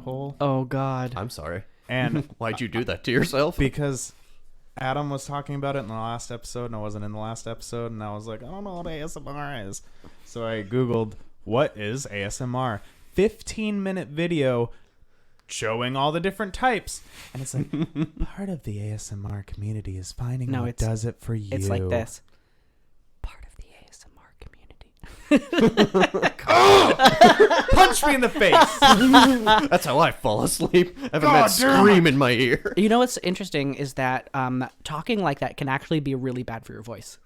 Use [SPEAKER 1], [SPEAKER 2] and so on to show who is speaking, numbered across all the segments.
[SPEAKER 1] hole.
[SPEAKER 2] Oh God.
[SPEAKER 3] I'm sorry.
[SPEAKER 1] And
[SPEAKER 3] Why'd you do that to yourself?
[SPEAKER 1] because Adam was talking about it in the last episode, and I wasn't in the last episode, and I was like, I don't know what ASMR is. So I Googled, what is ASMR? 15-minute video showing all the different types. And it's like, part of the ASMR community is finding what does it for you.
[SPEAKER 2] It's like this. Part of the ASMR community.
[SPEAKER 1] Punch me in the face.
[SPEAKER 3] That's how I fall asleep. I have a man scream in my ear.
[SPEAKER 2] You know what's interesting is that talking like that can actually be really bad for your voice.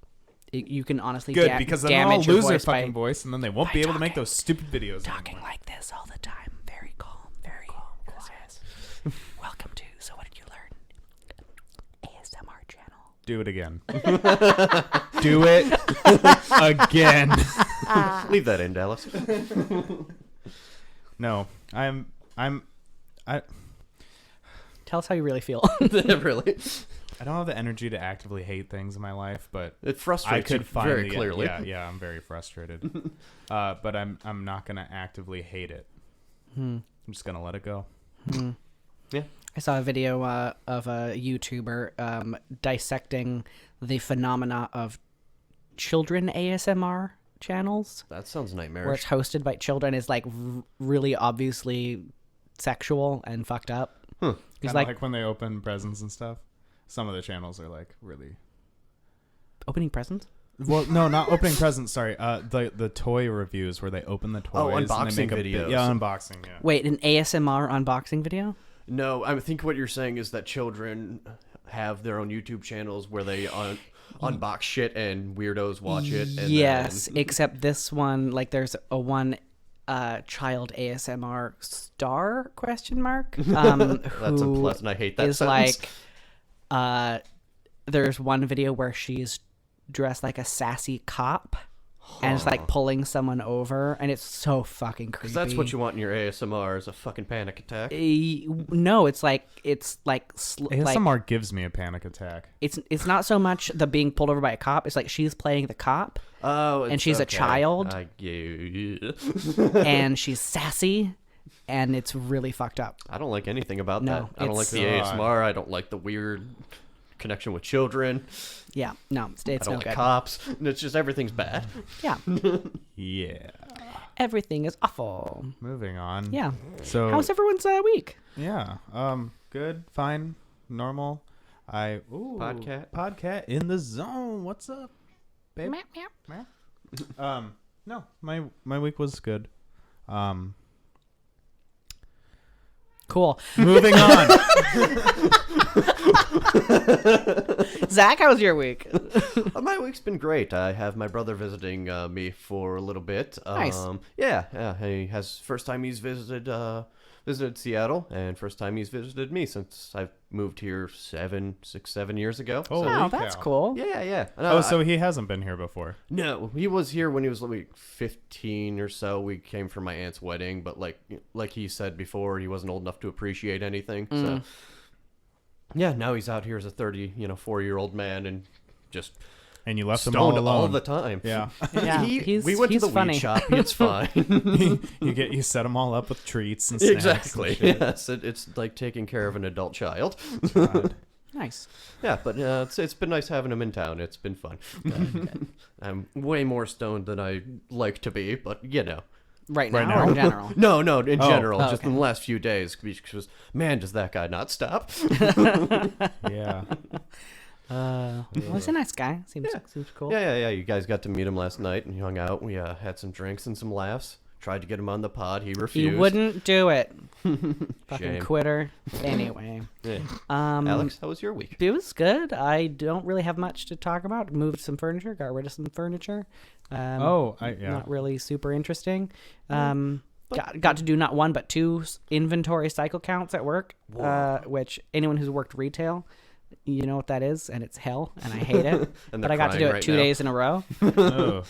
[SPEAKER 2] You can honestly
[SPEAKER 1] Good, because then they'll
[SPEAKER 2] damage your
[SPEAKER 1] lose their
[SPEAKER 2] voice by
[SPEAKER 1] fucking voice, and then they won't be able to make those stupid videos
[SPEAKER 2] talking
[SPEAKER 1] anymore.
[SPEAKER 2] like this all the time. Very calm, very quiet. Welcome to So What Did You Learn? ASMR channel.
[SPEAKER 1] Do it again. Do it again.
[SPEAKER 3] Leave that in, Dallas.
[SPEAKER 1] No, I
[SPEAKER 2] Tell us how you really feel.
[SPEAKER 3] Really?
[SPEAKER 1] I don't have the energy to actively hate things in my life, but
[SPEAKER 3] It
[SPEAKER 1] I
[SPEAKER 3] frustrates you
[SPEAKER 1] could find
[SPEAKER 3] very clearly.
[SPEAKER 1] Yeah, I'm very frustrated. But I'm not gonna actively hate it. I'm just gonna let it go.
[SPEAKER 3] Yeah.
[SPEAKER 2] I saw a video of a YouTuber dissecting the phenomena of children ASMR channels,
[SPEAKER 3] That sounds
[SPEAKER 2] where
[SPEAKER 3] nightmarish.
[SPEAKER 2] it's hosted by children, is like really obviously sexual and fucked up. He's
[SPEAKER 1] Kinda
[SPEAKER 2] like,
[SPEAKER 1] like when they open presents and stuff. Some of the channels are like really.
[SPEAKER 2] opening presents.
[SPEAKER 1] Well, no, not opening presents. Sorry, the toy reviews where they open the toys. and
[SPEAKER 3] unboxing
[SPEAKER 1] they make
[SPEAKER 3] videos.
[SPEAKER 1] Yeah, unboxing. Yeah.
[SPEAKER 2] Wait, an ASMR unboxing video?
[SPEAKER 3] No, I think what you're saying is that children have their own YouTube channels where they unbox shit and weirdos watch it. And
[SPEAKER 2] Yes,
[SPEAKER 3] then...
[SPEAKER 2] except this one, like, there's a one child ASMR star question mark.
[SPEAKER 3] That's unpleasant. I hate that
[SPEAKER 2] is
[SPEAKER 3] sentence.
[SPEAKER 2] like, there's one video where she's dressed like a sassy cop and it's like pulling someone over, and it's so fucking creepy.
[SPEAKER 3] That's what you want in your ASMR is a fucking panic attack.
[SPEAKER 2] No, it's like
[SPEAKER 1] ASMR gives me a panic attack.
[SPEAKER 2] it's not so much the being pulled over by a cop. It's like she's playing the cop.
[SPEAKER 3] Oh,
[SPEAKER 2] And she's a child.
[SPEAKER 3] Yeah.
[SPEAKER 2] And she's sassy, and it's really fucked up.
[SPEAKER 3] I don't like anything about
[SPEAKER 2] No,
[SPEAKER 3] that. I don't like the
[SPEAKER 1] it's-
[SPEAKER 3] ASMR. I don't like the weird connection with children.
[SPEAKER 2] Yeah, no, it's
[SPEAKER 3] I
[SPEAKER 2] no
[SPEAKER 3] don't like
[SPEAKER 2] good.
[SPEAKER 3] cops. It's just everything's bad.
[SPEAKER 2] Yeah,
[SPEAKER 1] Yeah.
[SPEAKER 2] everything is awful.
[SPEAKER 1] Moving on.
[SPEAKER 2] Yeah.
[SPEAKER 1] So
[SPEAKER 2] How's everyone's week?
[SPEAKER 1] yeah. Good. Fine. Normal. Podcat in the zone. What's up, babe?
[SPEAKER 2] Meow, meow.
[SPEAKER 1] Meow. No, my week was good.
[SPEAKER 2] Cool.
[SPEAKER 1] Moving on.
[SPEAKER 2] Zach, how was your week?
[SPEAKER 3] My week's been great. I have my brother visiting me for a little bit.
[SPEAKER 2] Nice.
[SPEAKER 3] Yeah. He has first time he's visited Seattle, and first time he's visited me since I've moved here 7 years ago.
[SPEAKER 1] Oh,
[SPEAKER 3] So-
[SPEAKER 2] Wow,
[SPEAKER 1] Holy
[SPEAKER 2] that's
[SPEAKER 1] cow.
[SPEAKER 2] cool.
[SPEAKER 3] yeah.
[SPEAKER 1] Oh, so he hasn't been here before.
[SPEAKER 3] No, he was here when he was like 15 or so. We came for my aunt's wedding, but like he said before, he wasn't old enough to appreciate anything. So yeah, now he's out here as a 4-year-old man and just
[SPEAKER 1] And you left him all
[SPEAKER 3] stoned
[SPEAKER 1] alone.
[SPEAKER 3] all the time.
[SPEAKER 1] Yeah.
[SPEAKER 2] Yeah,
[SPEAKER 3] we went to the
[SPEAKER 2] funny.
[SPEAKER 3] weed shop. It's fine.
[SPEAKER 1] you set them all up with treats and snacks.
[SPEAKER 3] Exactly.
[SPEAKER 1] And shit.
[SPEAKER 3] Yes, it's like taking care of an adult child.
[SPEAKER 1] God.
[SPEAKER 2] Nice.
[SPEAKER 3] Yeah, but it's been nice having him in town. It's been fun. I'm way more stoned than I like to be, but you know.
[SPEAKER 2] Right
[SPEAKER 1] Right
[SPEAKER 2] now, or
[SPEAKER 1] now?
[SPEAKER 2] in general?
[SPEAKER 3] No, in general,
[SPEAKER 2] Oh,
[SPEAKER 3] just
[SPEAKER 2] okay.
[SPEAKER 3] in the last few days, because man, does that guy not stop?
[SPEAKER 1] Yeah.
[SPEAKER 2] Well, he's a nice guy. Seems cool.
[SPEAKER 3] Yeah. You guys got to meet him last night and hung out. We had some drinks and some laughs. Tried to get him on the pod. He
[SPEAKER 2] He
[SPEAKER 3] refused.
[SPEAKER 2] wouldn't do it. Fucking
[SPEAKER 3] Shame.
[SPEAKER 2] quitter. Anyway.
[SPEAKER 3] Yeah.
[SPEAKER 2] Um,
[SPEAKER 3] Alex, how was your week?
[SPEAKER 2] It was good. I don't really have much to talk about. Moved some furniture, got rid of some furniture.
[SPEAKER 1] Yeah.
[SPEAKER 2] Not really super interesting. Got to do not one but two inventory cycle counts at work, which anyone who's worked retail, you know what that is, and it's hell, and I hate it.
[SPEAKER 3] And
[SPEAKER 2] But
[SPEAKER 3] they're
[SPEAKER 2] I got to do
[SPEAKER 3] crying
[SPEAKER 2] it
[SPEAKER 3] right
[SPEAKER 2] 2
[SPEAKER 3] now.
[SPEAKER 2] days in a row.
[SPEAKER 1] Oh.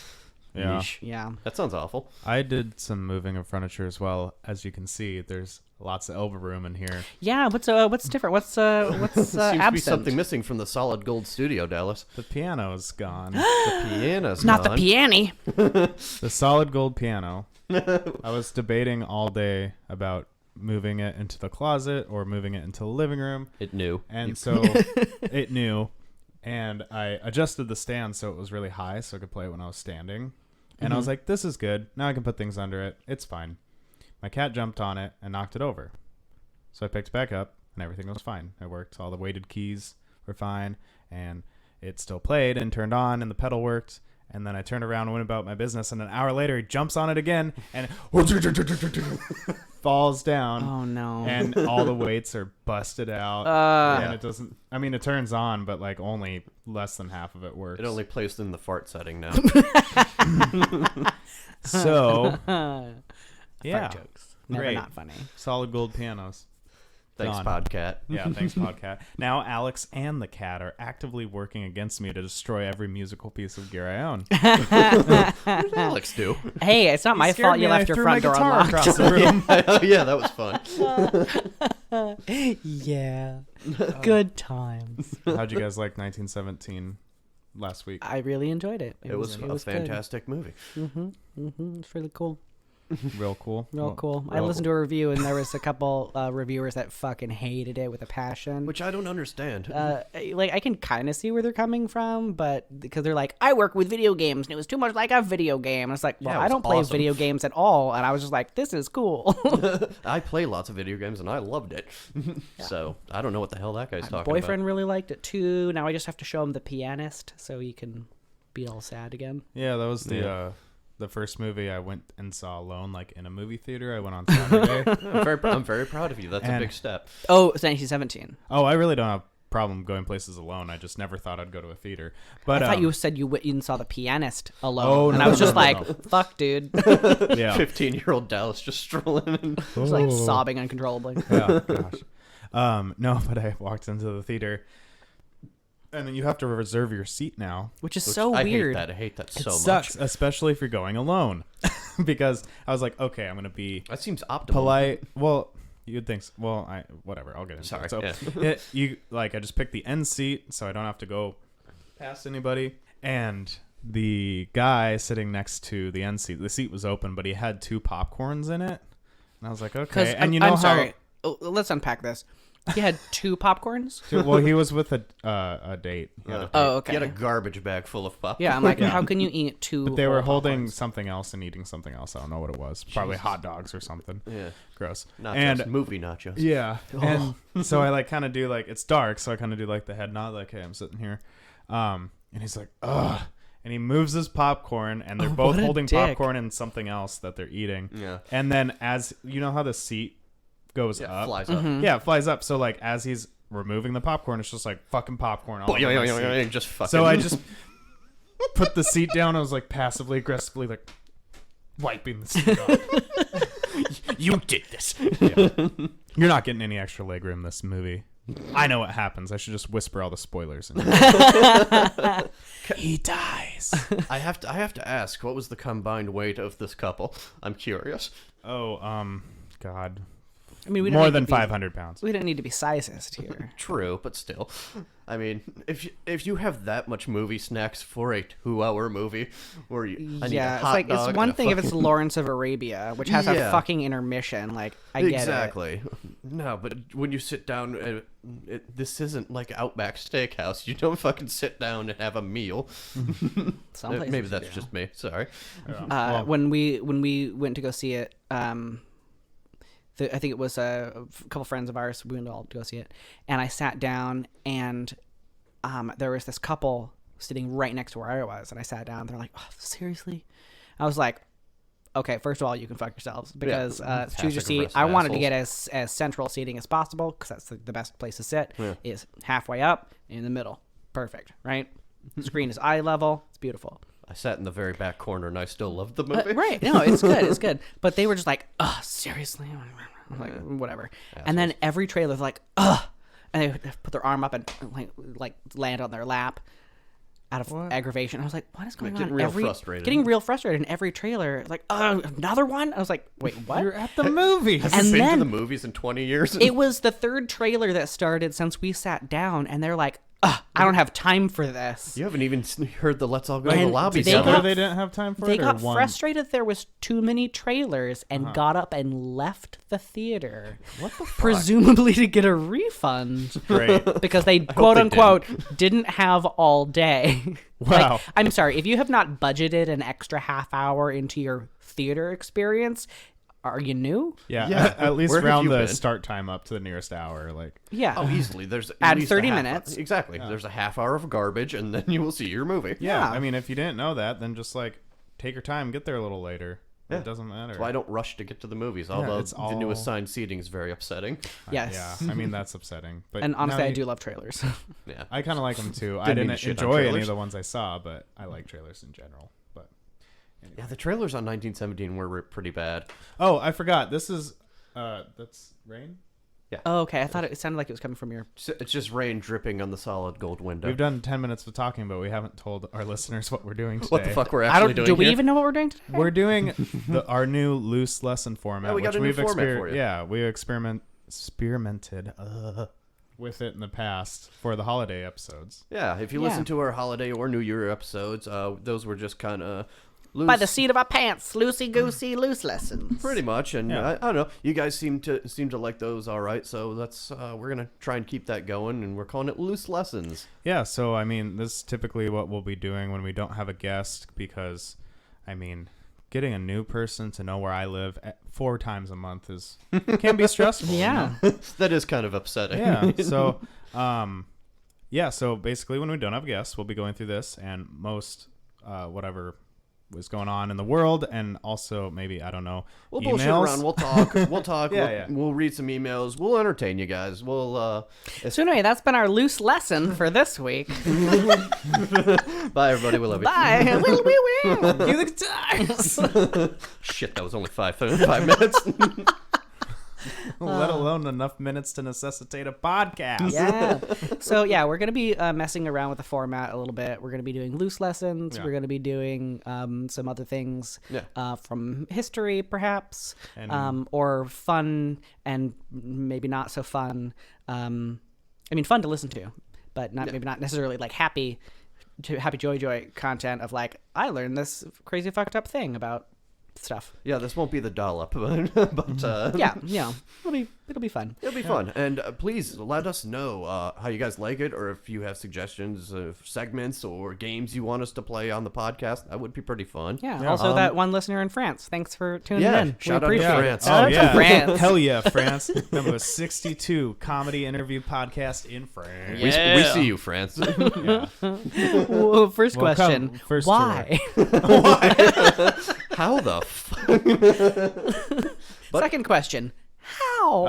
[SPEAKER 1] Yeah.
[SPEAKER 3] Yeesh.
[SPEAKER 2] Yeah.
[SPEAKER 3] That sounds awful.
[SPEAKER 1] I did some moving of furniture as well. As you can see, there's lots of elbow room in here.
[SPEAKER 2] Yeah. What's different? What's
[SPEAKER 3] Seems to be
[SPEAKER 2] absent?
[SPEAKER 3] something missing from the solid gold studio, Dallas.
[SPEAKER 1] The piano's gone.
[SPEAKER 3] The piano's
[SPEAKER 2] Not
[SPEAKER 3] gone.
[SPEAKER 2] the piano.
[SPEAKER 1] The solid gold piano. I was debating all day about moving it into the closet or moving it into the living room.
[SPEAKER 3] It knew.
[SPEAKER 1] And so it knew. And I adjusted the stand so it was really high so I could play it when I was standing. And I was like, this is good. Now I can put things under it. It's fine. My cat jumped on it and knocked it over. So I picked it back up and everything was fine. It worked. All the weighted keys were fine. And it still played and turned on and the pedal worked. And then I turned around and went about my business. And an hour later, he jumps on it again and falls down.
[SPEAKER 2] Oh, no.
[SPEAKER 1] And all the weights are busted out. And it doesn't, I mean, it turns on, but like only less than half of it works.
[SPEAKER 3] It only plays in the fart setting now.
[SPEAKER 1] So, yeah.
[SPEAKER 2] Fart jokes. Never
[SPEAKER 1] Great.
[SPEAKER 2] not funny.
[SPEAKER 1] Solid gold pianos.
[SPEAKER 3] Thanks,
[SPEAKER 1] Done.
[SPEAKER 3] Podcat.
[SPEAKER 1] Yeah, thanks, Podcat. Now Alex and the cat are actively working against me to destroy every musical piece of gear I own.
[SPEAKER 3] What did Alex do?
[SPEAKER 2] Hey, it's not my
[SPEAKER 1] Scared
[SPEAKER 2] fault
[SPEAKER 1] me
[SPEAKER 2] you
[SPEAKER 1] and I
[SPEAKER 2] left your
[SPEAKER 1] threw
[SPEAKER 2] front
[SPEAKER 1] my
[SPEAKER 2] door
[SPEAKER 1] guitar
[SPEAKER 2] unlocked.
[SPEAKER 1] across the room.
[SPEAKER 3] Oh, yeah, that was fun.
[SPEAKER 2] Yeah. Good times.
[SPEAKER 1] How'd you guys like 1917 last week?
[SPEAKER 2] I really enjoyed it.
[SPEAKER 3] It was a
[SPEAKER 2] good.
[SPEAKER 3] fantastic movie.
[SPEAKER 2] It's really cool.
[SPEAKER 1] Real cool.
[SPEAKER 2] Real cool. I listened to a review and there was a couple reviewers that fucking hated it with a passion.
[SPEAKER 3] Which I don't understand.
[SPEAKER 2] Like I can kind of see where they're coming from, but because they're like, I work with video games and it was too much like a video game. And it's like, well,
[SPEAKER 3] Yeah, it
[SPEAKER 2] I
[SPEAKER 3] was
[SPEAKER 2] don't play
[SPEAKER 3] awesome.
[SPEAKER 2] video games at all, and I was just like, this is cool.
[SPEAKER 3] I play lots of video games and I loved it. So I don't know what the hell that guy's
[SPEAKER 2] My
[SPEAKER 3] talking
[SPEAKER 2] boyfriend really liked it too. Now I just have to show him The Pianist so he can be all sad again.
[SPEAKER 1] Yeah, that was
[SPEAKER 3] Yeah.
[SPEAKER 1] the first movie I went and saw alone, like in a movie theater. I went on Saturday.
[SPEAKER 3] about. I'm very proud of you. That's a
[SPEAKER 1] And-
[SPEAKER 3] big step.
[SPEAKER 2] Oh, it's 1917.
[SPEAKER 1] Oh, I really don't have a problem going places alone. I just never thought I'd go to a theater. But
[SPEAKER 2] I thought you said you went and saw The Pianist alone,
[SPEAKER 1] Oh,
[SPEAKER 2] and
[SPEAKER 1] no,
[SPEAKER 2] I was
[SPEAKER 1] no,
[SPEAKER 2] just
[SPEAKER 1] no,
[SPEAKER 2] like,
[SPEAKER 1] no.
[SPEAKER 2] fuck, dude.
[SPEAKER 1] yeah,
[SPEAKER 3] 15-year-old Dallas just strolling in.
[SPEAKER 2] Just like sobbing uncontrollably.
[SPEAKER 1] yeah, gosh. No, but I walked into the theater, and then you have to reserve your seat now.
[SPEAKER 2] Which is
[SPEAKER 3] Which
[SPEAKER 2] so
[SPEAKER 3] I
[SPEAKER 2] weird.
[SPEAKER 3] hate that. I hate that
[SPEAKER 1] It
[SPEAKER 3] so
[SPEAKER 1] sucks,
[SPEAKER 3] much.
[SPEAKER 1] especially if you're going alone, because I was like, okay, I'm gonna be
[SPEAKER 3] That seems optimal.
[SPEAKER 1] polite. Well, you'd think. Well, whatever. I'll get into
[SPEAKER 3] Sorry.
[SPEAKER 1] it. So
[SPEAKER 3] Yeah.
[SPEAKER 1] I just picked the end seat, so I don't have to go past anybody. And the guy sitting next to the end seat, the seat was open, but he had 2 popcorns in it, and I was like, okay. And you know
[SPEAKER 2] I'm
[SPEAKER 1] how?
[SPEAKER 2] sorry. Oh, let's unpack this. He had 2 popcorns.
[SPEAKER 1] Well, he was with a date. He had a date.
[SPEAKER 2] Oh, okay.
[SPEAKER 3] He had a garbage bag full of popcorn.
[SPEAKER 2] Yeah, I'm like, how can you eat 2?
[SPEAKER 1] But they were
[SPEAKER 2] whole
[SPEAKER 1] holding
[SPEAKER 2] popcorns?
[SPEAKER 1] something else and eating something else. I don't know what it was. Probably hot dogs or something.
[SPEAKER 3] Yeah.
[SPEAKER 1] Gross.
[SPEAKER 3] Nachos.
[SPEAKER 1] And
[SPEAKER 3] Movie nachos.
[SPEAKER 1] yeah, and so I like kind of do like it's dark, so I kind of do like the head nod, like, hey, I'm sitting here, and he's like, ugh, and he moves his popcorn, and they're both
[SPEAKER 2] what a
[SPEAKER 1] holding
[SPEAKER 2] dick.
[SPEAKER 1] popcorn and something else that they're eating.
[SPEAKER 3] Yeah.
[SPEAKER 1] And then as you know how the seat goes
[SPEAKER 3] Yeah,
[SPEAKER 1] up,
[SPEAKER 3] flies
[SPEAKER 2] Mm-hmm.
[SPEAKER 3] up.
[SPEAKER 1] yeah, it flies up. So like as he's removing the popcorn, it's just like fucking popcorn all over my seat.
[SPEAKER 3] Just fucking.
[SPEAKER 1] So I just put the seat down. I was like passively aggressively like wiping the seat off.
[SPEAKER 3] You did this.
[SPEAKER 1] Yeah. You're not getting any extra legroom in this movie. I know what happens. I should just whisper all the spoilers. He dies.
[SPEAKER 3] I have to ask, what was the combined weight of this couple? I'm curious.
[SPEAKER 1] Oh, God.
[SPEAKER 2] I mean, we don't
[SPEAKER 1] More
[SPEAKER 2] need
[SPEAKER 1] than
[SPEAKER 2] to be-
[SPEAKER 1] 500 pounds.
[SPEAKER 2] We don't need to be sizist here.
[SPEAKER 3] True, but still. I mean, if you have that much movie snacks for a 2-hour movie, where you I need
[SPEAKER 2] Yeah,
[SPEAKER 3] a
[SPEAKER 2] it's
[SPEAKER 3] hot
[SPEAKER 2] like
[SPEAKER 3] dog
[SPEAKER 2] it's one
[SPEAKER 3] and a
[SPEAKER 2] thing if it's
[SPEAKER 3] fucking-
[SPEAKER 2] Lawrence of Arabia, which has a
[SPEAKER 3] Yeah.
[SPEAKER 2] fucking intermission. Like I get
[SPEAKER 3] exactly. No, but when you sit down, this isn't like Outback Steakhouse. You don't fucking sit down and have a meal.
[SPEAKER 2] it. Some places
[SPEAKER 3] Maybe that's
[SPEAKER 2] do.
[SPEAKER 3] just me. Sorry.
[SPEAKER 1] Well,
[SPEAKER 2] When we went to go see it, I think it was a couple friends of ours. We went all to go see it, and I sat down, and there was this couple sitting right next to where I was, and I sat down. They're like, "Oh, seriously?" I was like, "Okay, first of all, you can fuck yourselves because choose your seat."
[SPEAKER 3] Passive-aggressive
[SPEAKER 2] I wanted to
[SPEAKER 3] assholes.
[SPEAKER 2] get as central seating as possible because that's the best place to sit. Is halfway up in the middle, perfect, right? Screen is eye level. It's beautiful.
[SPEAKER 3] I sat in the very back corner and I still loved the movie.
[SPEAKER 2] Right. No, it's good. It's good. But they were just like, ugh, seriously? I'm like, whatever. And then every trailer's like, ugh. And they put their arm up and like land on their lap out of aggravation. I was like, what is going
[SPEAKER 3] Getting
[SPEAKER 2] on?
[SPEAKER 3] real frustrated.
[SPEAKER 2] Getting real frustrated in every trailer. It's like, another one? I was like, wait, what?
[SPEAKER 1] You're at the movie.
[SPEAKER 3] Have
[SPEAKER 2] And
[SPEAKER 3] you been
[SPEAKER 2] then-
[SPEAKER 3] to the movies in 20 years?
[SPEAKER 2] It was the third trailer that started since we sat down, and they're like, I don't have time for this.
[SPEAKER 3] You haven't even heard the "Let's all go to the
[SPEAKER 2] And
[SPEAKER 3] lobby"
[SPEAKER 2] they
[SPEAKER 3] together.
[SPEAKER 2] got-
[SPEAKER 1] They didn't have time for
[SPEAKER 2] They
[SPEAKER 1] it. Or
[SPEAKER 2] got
[SPEAKER 1] one?
[SPEAKER 2] frustrated there was too many trailers and got up and left the theater.
[SPEAKER 3] What the fuck?
[SPEAKER 2] Presumably to get a refund.
[SPEAKER 1] Great.
[SPEAKER 2] Because they quote unquote didn't have all day.
[SPEAKER 1] Wow.
[SPEAKER 2] I'm sorry, if you have not budgeted an extra half hour into your theater experience, are you new?
[SPEAKER 1] Yeah,
[SPEAKER 3] Yeah,
[SPEAKER 1] at least
[SPEAKER 3] where have
[SPEAKER 1] round
[SPEAKER 3] you
[SPEAKER 1] the
[SPEAKER 3] been?
[SPEAKER 1] start time up to the nearest hour. Like,
[SPEAKER 2] Yeah.
[SPEAKER 3] Oh, easily. There's at
[SPEAKER 2] Add
[SPEAKER 3] least
[SPEAKER 2] 30
[SPEAKER 3] a half
[SPEAKER 2] minutes.
[SPEAKER 3] Exactly. There's a half hour of garbage, and then you will see your movie.
[SPEAKER 1] yeah,
[SPEAKER 2] Yeah.
[SPEAKER 1] I mean, if you didn't know that, then just like take your time, get there a little later.
[SPEAKER 3] Yeah.
[SPEAKER 1] It doesn't matter.
[SPEAKER 3] That's why I don't rush to get to the movies. Although
[SPEAKER 1] it's
[SPEAKER 3] the new
[SPEAKER 1] all-
[SPEAKER 3] assigned seating is very upsetting.
[SPEAKER 2] Yes.
[SPEAKER 1] Yeah, I mean that's upsetting. But
[SPEAKER 2] And honestly,
[SPEAKER 1] now
[SPEAKER 2] I
[SPEAKER 1] you-
[SPEAKER 2] do love trailers.
[SPEAKER 3] Yeah.
[SPEAKER 1] I kind of like them too. I
[SPEAKER 3] Didn't mean
[SPEAKER 1] didn't
[SPEAKER 3] to shit on
[SPEAKER 1] enjoy any
[SPEAKER 3] trailers.
[SPEAKER 1] of the ones I saw, but I like trailers in general. But
[SPEAKER 3] Yeah, the trailers on 1917 were pretty bad.
[SPEAKER 1] oh, I forgot. This is that's Rain.
[SPEAKER 2] Oh, okay. I thought it sounded like it was coming from your.
[SPEAKER 3] It's just rain dripping on the solid gold window.
[SPEAKER 1] We've done 10 minutes of talking, but we haven't told our listeners what we're doing today.
[SPEAKER 3] What the fuck we're
[SPEAKER 2] I
[SPEAKER 3] actually
[SPEAKER 2] don't.
[SPEAKER 3] doing
[SPEAKER 2] Do we
[SPEAKER 3] here?
[SPEAKER 2] even know what we're doing today?
[SPEAKER 1] We're doing our new loose lesson format.
[SPEAKER 3] Yeah, we got
[SPEAKER 1] which
[SPEAKER 3] a new
[SPEAKER 1] we've
[SPEAKER 3] format for you.
[SPEAKER 1] Yeah, we experimented with it in the past for the holiday episodes.
[SPEAKER 3] Yeah, if you
[SPEAKER 2] Yeah.
[SPEAKER 3] listen to our holiday or New Year episodes, those were just kind of loose.
[SPEAKER 2] By the seat of our pants, loosey goosey loose lessons.
[SPEAKER 3] Pretty much, and
[SPEAKER 1] Yeah.
[SPEAKER 3] I don't know. You guys seem to like those, all right. So that's we're gonna try and keep that going, and we're calling it Loose Lessons.
[SPEAKER 1] Yeah, so I mean, this is typically what we'll be doing when we don't have a guest because, I mean, getting a new person to know where I live 4 times a month can be stressful. you
[SPEAKER 2] Yeah.
[SPEAKER 1] know?
[SPEAKER 3] That is kind of upsetting.
[SPEAKER 1] Yeah. So, so basically, when we don't have guests, we'll be going through this and most whatever was going on in the world, and also maybe I don't know.
[SPEAKER 3] We'll
[SPEAKER 1] emails.
[SPEAKER 3] bullshit around. We'll talk. We'll talk.
[SPEAKER 1] Yeah,
[SPEAKER 3] We'll read some emails. We'll entertain you guys. We'll.
[SPEAKER 2] So anyway, that's been our loose lesson for this week.
[SPEAKER 3] Bye, everybody. We love you.
[SPEAKER 2] Bye. Will.
[SPEAKER 1] Cue the guitars.
[SPEAKER 3] Shit, that was only 5 minutes.
[SPEAKER 1] Let alone enough minutes to necessitate a podcast.
[SPEAKER 2] Yeah. So yeah, we're gonna be messing around with the format a little bit. We're gonna be doing loose lessons.
[SPEAKER 1] Yeah.
[SPEAKER 2] We're gonna be doing some other things
[SPEAKER 3] Yeah.
[SPEAKER 2] from history, perhaps,
[SPEAKER 1] And-
[SPEAKER 2] or fun and maybe not so fun. I mean, fun to listen to, but maybe not necessarily like happy joy content of like I learned this crazy fucked up thing about stuff.
[SPEAKER 3] Yeah, this won't be the dollop, but
[SPEAKER 2] Yeah, it'll be fun.
[SPEAKER 3] it'll be fun. And please let us know how you guys like it, or if you have suggestions of segments or games you want us to play on the podcast. That would be pretty fun.
[SPEAKER 2] Yeah.
[SPEAKER 1] Yeah.
[SPEAKER 2] Also, that one listener in France. Thanks for tuning
[SPEAKER 3] Yeah,
[SPEAKER 2] in.
[SPEAKER 3] shout out
[SPEAKER 2] we
[SPEAKER 3] to
[SPEAKER 2] appreciate
[SPEAKER 3] France.
[SPEAKER 2] it. Shout
[SPEAKER 1] Oh
[SPEAKER 2] out
[SPEAKER 1] yeah,
[SPEAKER 2] to France.
[SPEAKER 1] Hell yeah, France! Number 62 comedy interview podcast in France.
[SPEAKER 3] We
[SPEAKER 2] Yeah.
[SPEAKER 3] see you, France.
[SPEAKER 1] Yeah.
[SPEAKER 2] Well, first
[SPEAKER 1] Well,
[SPEAKER 2] question.
[SPEAKER 1] come, first
[SPEAKER 2] Why?
[SPEAKER 3] How the fuck?
[SPEAKER 2] Second question. How?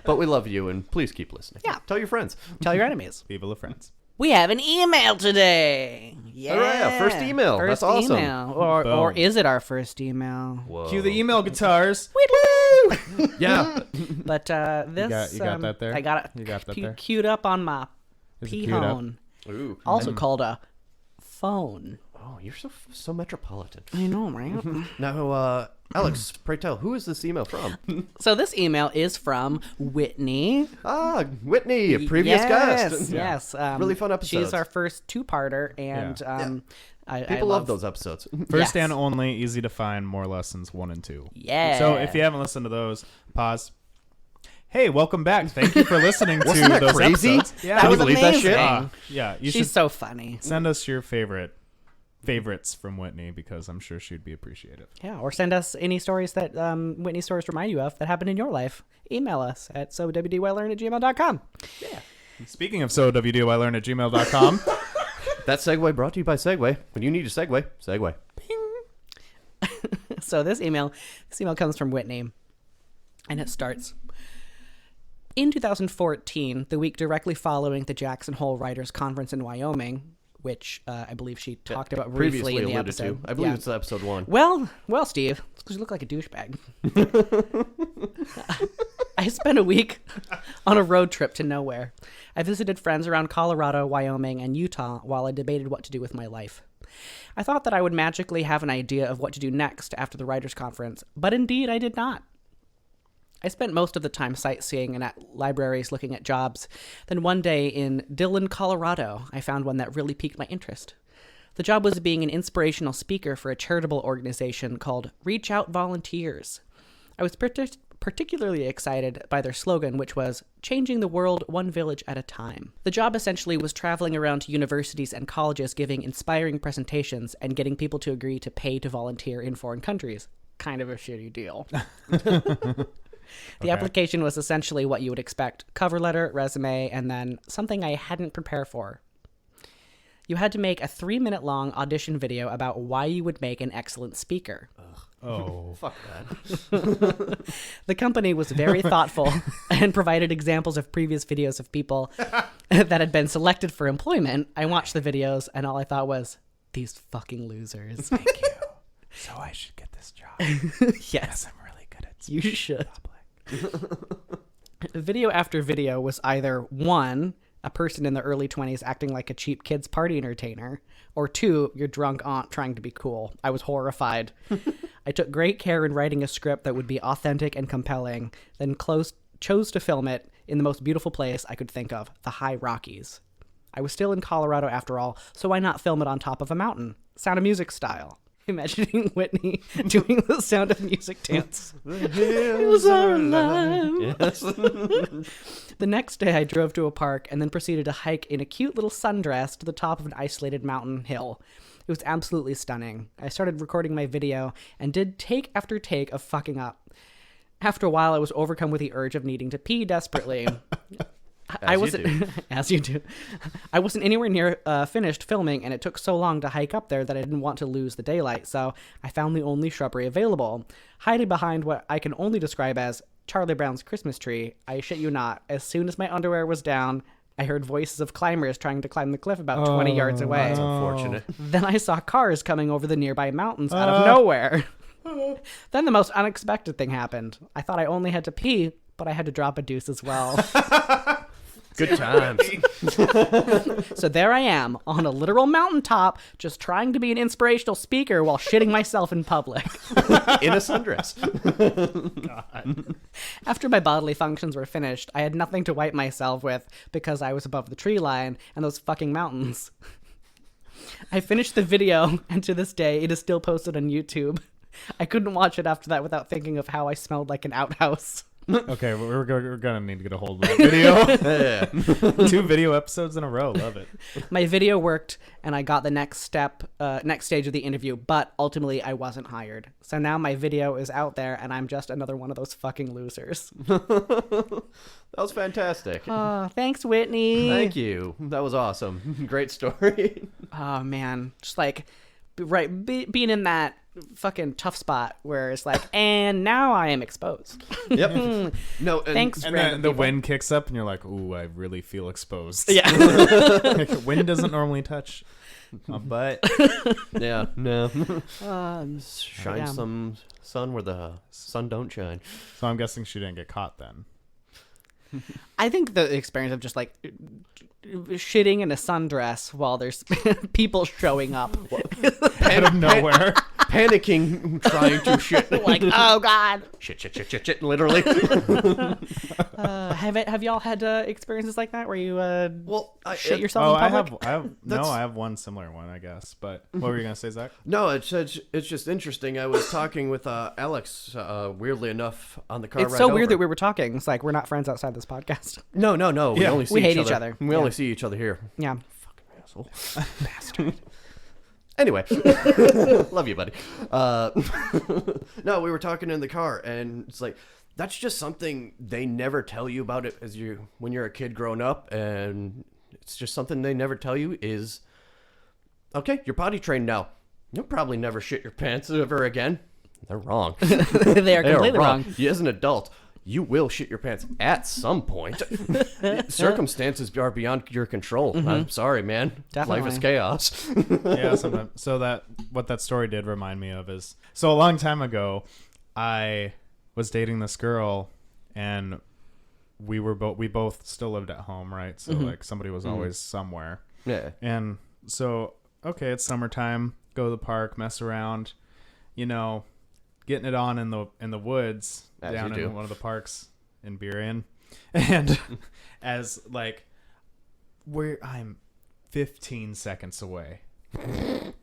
[SPEAKER 3] But we love you, and please keep listening.
[SPEAKER 2] Yeah.
[SPEAKER 3] Tell your friends.
[SPEAKER 2] Tell your enemies.
[SPEAKER 1] Viva la France.
[SPEAKER 2] We have an email today. Yeah.
[SPEAKER 3] All right, yeah, first email.
[SPEAKER 2] First
[SPEAKER 3] That's awesome.
[SPEAKER 2] email. Or
[SPEAKER 1] Boom.
[SPEAKER 2] is it our first email?
[SPEAKER 3] Whoa.
[SPEAKER 1] Cue the email guitars.
[SPEAKER 2] Woo!
[SPEAKER 3] Yeah.
[SPEAKER 2] But this.
[SPEAKER 1] You got that there?
[SPEAKER 2] I got it.
[SPEAKER 1] You got that there?
[SPEAKER 2] Queued up on my
[SPEAKER 1] Is it queued up?
[SPEAKER 2] P-hone.
[SPEAKER 3] Ooh.
[SPEAKER 2] Also called a phone.
[SPEAKER 3] Oh, you're so metropolitan.
[SPEAKER 2] I know, right?
[SPEAKER 3] Now, Alex, pray tell, who is this email from?
[SPEAKER 2] So this email is from Whitney.
[SPEAKER 3] Ah, Whitney, a previous guest.
[SPEAKER 2] Yes.
[SPEAKER 3] Really fun episodes.
[SPEAKER 2] She's our first two-parter, and I
[SPEAKER 3] People
[SPEAKER 2] love
[SPEAKER 3] love those episodes.
[SPEAKER 1] First
[SPEAKER 2] Yes.
[SPEAKER 1] and only, easy to find, more lessons 1 and 2.
[SPEAKER 2] Yeah.
[SPEAKER 1] So if you haven't listened to those, pause. Hey, welcome back. Thank you for listening to
[SPEAKER 3] Wasn't that
[SPEAKER 1] those
[SPEAKER 3] crazy?
[SPEAKER 1] episodes. Yeah,
[SPEAKER 2] That
[SPEAKER 3] Can
[SPEAKER 2] was
[SPEAKER 3] you believe that shit?
[SPEAKER 2] amazing.
[SPEAKER 1] yeah. You
[SPEAKER 2] She's
[SPEAKER 1] should
[SPEAKER 2] so funny.
[SPEAKER 1] send us your favorites from Whitney because I'm sure she'd be appreciative.
[SPEAKER 2] Yeah, or send us any stories that Whitney stories remind you of that happened in your life. Email us at sowdwdlearn@gmail.com.
[SPEAKER 1] Speaking of sowdwdlearn@gmail.com,
[SPEAKER 3] That segue brought to you by Segway. When you need a segue, Segway.
[SPEAKER 2] So this email comes from Whitney, and it starts. In 2014, the week directly following the Jackson Hole Writers Conference in Wyoming, which I believe she talked about briefly
[SPEAKER 3] Previously
[SPEAKER 2] in the
[SPEAKER 3] alluded
[SPEAKER 2] episode.
[SPEAKER 3] to. I believe
[SPEAKER 2] Yeah.
[SPEAKER 3] it's episode 1.
[SPEAKER 2] Well, Steve, it's because you look like a douchebag. I spent a week on a road trip to nowhere. I visited friends around Colorado, Wyoming, and Utah while I debated what to do with my life. I thought that I would magically have an idea of what to do next after the writers' conference, but indeed I did not. I spent most of the time sightseeing and at libraries looking at jobs. Then one day in Dillon, Colorado, I found one that really piqued my interest. The job was being an inspirational speaker for a charitable organization called Reach Out Volunteers. I was particularly excited by their slogan, which was, changing the world one village at a time. The job essentially was traveling around to universities and colleges giving inspiring presentations and getting people to agree to pay to volunteer in foreign countries. Kind of a shitty deal. The application was essentially what you would expect. Cover letter, resume, and then something I hadn't prepared for. You had to make a 3-minute long audition video about why you would make an excellent speaker.
[SPEAKER 1] Oh.
[SPEAKER 3] Fuck that.
[SPEAKER 2] The company was very thoughtful and provided examples of previous videos of people that had been selected for employment. I watched the videos and all I thought was, these fucking losers.
[SPEAKER 1] Thank you. So I should get this job.
[SPEAKER 2] Yes,
[SPEAKER 1] I'm really good at
[SPEAKER 2] you
[SPEAKER 1] speaking
[SPEAKER 2] should.
[SPEAKER 1] in public.
[SPEAKER 2] Video after video was either 1, a person in the early 20s acting like a cheap kids party entertainer, or 2, your drunk aunt trying to be cool. I was horrified. I took great care in writing a script that would be authentic and compelling, then chose to film it in the most beautiful place I could think of, the High Rockies. I was still in Colorado after all, so why not film it on top of a mountain? Sound of Music style. Imagining Whitney doing the Sound of Music dance. It was our life.
[SPEAKER 3] Yes.
[SPEAKER 2] The next day I drove to a park and then proceeded to hike in a cute little sundress to the top of an isolated mountain hill. It was absolutely stunning. I started recording my video and did take after take of fucking up. After a while I was overcome with the urge of needing to pee desperately. As you do. I wasn't anywhere near finished filming, and it took so long to hike up there that I didn't want to lose the daylight, so I found the only shrubbery available. Hiding behind what I can only describe as Charlie Brown's Christmas tree, I shit you not, as soon as my underwear was down, I heard voices of climbers trying to climb the cliff about 20 yards away.
[SPEAKER 3] That's unfortunate.
[SPEAKER 2] Then I saw cars coming over the nearby mountains out of nowhere. Then the most unexpected thing happened. I thought I only had to pee, but I had to drop a deuce as well.
[SPEAKER 3] Good times.
[SPEAKER 2] So there I am, on a literal mountaintop, just trying to be an inspirational speaker while shitting myself in public.
[SPEAKER 3] In a sundress.
[SPEAKER 2] After my bodily functions were finished, I had nothing to wipe myself with because I was above the tree line and those fucking mountains. I finished the video, and to this day, it is still posted on YouTube. I couldn't watch it after that without thinking of how I smelled like an outhouse.
[SPEAKER 1] Okay, we're gonna need to get a hold of that video. 2 video episodes in a row. Love it.
[SPEAKER 2] My video worked, and I got the next stage of the interview, but ultimately I wasn't hired. So now my video is out there, and I'm just another one of those fucking losers.
[SPEAKER 3] That was fantastic.
[SPEAKER 2] Thanks, Whitney.
[SPEAKER 3] Thank you. That was awesome. Great story.
[SPEAKER 2] Oh, man. Just like, being in that fucking tough spot where it's like, and now I am exposed.
[SPEAKER 3] Yep. No.
[SPEAKER 2] Thanks,
[SPEAKER 1] And
[SPEAKER 2] random
[SPEAKER 1] then the
[SPEAKER 2] people.
[SPEAKER 1] wind kicks up, and you're like, "Ooh, I really feel exposed."
[SPEAKER 2] Yeah.
[SPEAKER 1] Like, wind doesn't normally touch my butt.
[SPEAKER 3] Yeah. No.
[SPEAKER 2] Um,
[SPEAKER 3] Shine
[SPEAKER 2] Yeah.
[SPEAKER 3] some sun where the sun don't shine.
[SPEAKER 1] So I'm guessing she didn't get caught then.
[SPEAKER 2] I think the experience of just like shitting in a sundress while there's people showing up,
[SPEAKER 1] Out of nowhere.
[SPEAKER 3] Panicking, trying to shit.
[SPEAKER 2] like, oh god.
[SPEAKER 3] Shit, literally.
[SPEAKER 2] Have y'all had experiences like that where you
[SPEAKER 3] Well,
[SPEAKER 2] shit
[SPEAKER 3] I
[SPEAKER 2] yourself in
[SPEAKER 1] I
[SPEAKER 2] public?
[SPEAKER 1] have one similar one, I guess. But what were you gonna say, Zach?
[SPEAKER 3] No, it's just interesting. I was talking with Alex, weirdly enough, on the car
[SPEAKER 2] It's
[SPEAKER 3] ride
[SPEAKER 2] so
[SPEAKER 3] over.
[SPEAKER 2] weird that we were talking. It's like we're not friends outside this podcast.
[SPEAKER 3] No. We
[SPEAKER 1] Yeah.
[SPEAKER 3] only see
[SPEAKER 2] We hate
[SPEAKER 3] each
[SPEAKER 2] each
[SPEAKER 3] other.
[SPEAKER 2] other.
[SPEAKER 3] We
[SPEAKER 2] Yeah.
[SPEAKER 3] only see each other here.
[SPEAKER 2] Yeah.
[SPEAKER 3] Asshole. Bastard. Anyway, love you, buddy. No, we were talking in the car, and it's like that's just something they never tell you about it when you're a kid growing up, and it's just something they never tell you is, okay, you're potty trained now. You'll probably never shit your pants ever again. They're wrong.
[SPEAKER 2] They are completely wrong.
[SPEAKER 3] You, as an adult, you will shit your pants at some point. Circumstances are beyond your control. I'm sorry, man.
[SPEAKER 2] Definitely.
[SPEAKER 3] Life is chaos.
[SPEAKER 1] Yeah, sometimes. So what that story did remind me of is, so a long time ago, I was dating this girl, and we both still lived at home, right? So like somebody was always somewhere,
[SPEAKER 3] Yeah.
[SPEAKER 1] and so okay, it's summertime, go to the park, mess around, getting it on in the woods
[SPEAKER 3] As
[SPEAKER 1] down
[SPEAKER 3] you do.
[SPEAKER 1] in one of the parks in Burien, and as like I'm 15 seconds away,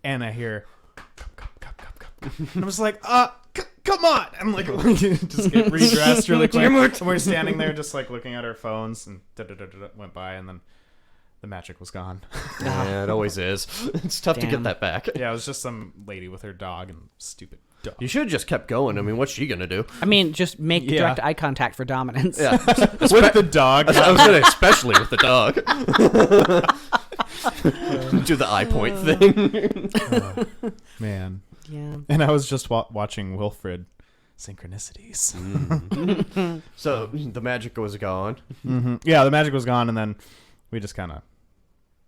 [SPEAKER 1] and I hear come, and I was like, come on, I'm like just get redressed really quick, and we're standing there just like looking at our phones, and went by, and then the magic was gone.
[SPEAKER 3] Yeah, it always is. It's tough to
[SPEAKER 2] Damn.
[SPEAKER 3] get that back.
[SPEAKER 1] Yeah, it was just some lady with her dog and stupid dog.
[SPEAKER 3] You should have just kept going. I mean, what's she gonna do?
[SPEAKER 2] I mean, just make
[SPEAKER 1] Yeah.
[SPEAKER 2] direct eye contact for dominance.
[SPEAKER 3] Yeah,
[SPEAKER 1] With the dog.
[SPEAKER 3] I was gonna, especially with the dog. Do the eye point thing.
[SPEAKER 1] Man.
[SPEAKER 2] Yeah.
[SPEAKER 1] And I was just watching Wilfred Synchronicities.
[SPEAKER 3] So the magic was gone.
[SPEAKER 1] Yeah, the magic was gone, and then we just kind of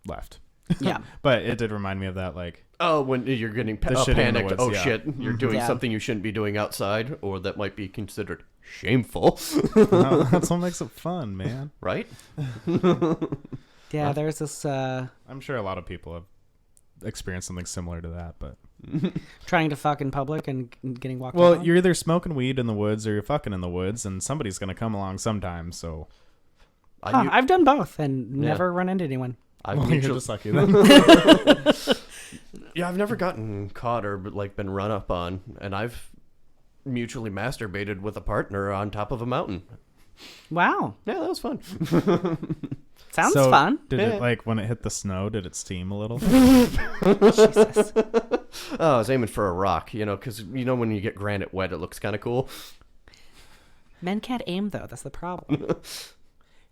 [SPEAKER 1] left.
[SPEAKER 2] Yeah.
[SPEAKER 1] But it did remind me of that, like,
[SPEAKER 3] Oh, when you're getting
[SPEAKER 1] The shit in the
[SPEAKER 3] panicked.
[SPEAKER 1] woods,
[SPEAKER 3] Oh
[SPEAKER 1] yeah.
[SPEAKER 3] shit, you're doing
[SPEAKER 2] Yeah.
[SPEAKER 3] something you shouldn't be doing outside, or that might be considered shameful,
[SPEAKER 1] that's what makes it fun, man.
[SPEAKER 3] right?
[SPEAKER 2] Yeah, there's this
[SPEAKER 1] I'm sure a lot of people have experienced something similar to that, but
[SPEAKER 2] trying to fuck in public and getting walked
[SPEAKER 1] well,
[SPEAKER 2] up on.
[SPEAKER 1] you're either smoking weed in the woods or you're fucking in the woods, and somebody's gonna come along sometime. So
[SPEAKER 2] I've done both and never run into anyone.
[SPEAKER 3] I've
[SPEAKER 1] well, you're
[SPEAKER 3] mutual-
[SPEAKER 1] just lucky then.
[SPEAKER 3] Yeah, I've never gotten caught or like been run up on, and I've mutually masturbated with a partner on top of a mountain.
[SPEAKER 2] Wow.
[SPEAKER 3] Yeah, that was fun.
[SPEAKER 2] Sounds
[SPEAKER 1] So,
[SPEAKER 2] fun.
[SPEAKER 1] Did
[SPEAKER 3] Yeah.
[SPEAKER 1] it like when it hit the snow? Did it steam a little?
[SPEAKER 2] Jesus.
[SPEAKER 3] Oh, I was aiming for a rock, because when you get granite wet, it looks kind of cool.
[SPEAKER 2] Men can't aim though. That's the problem.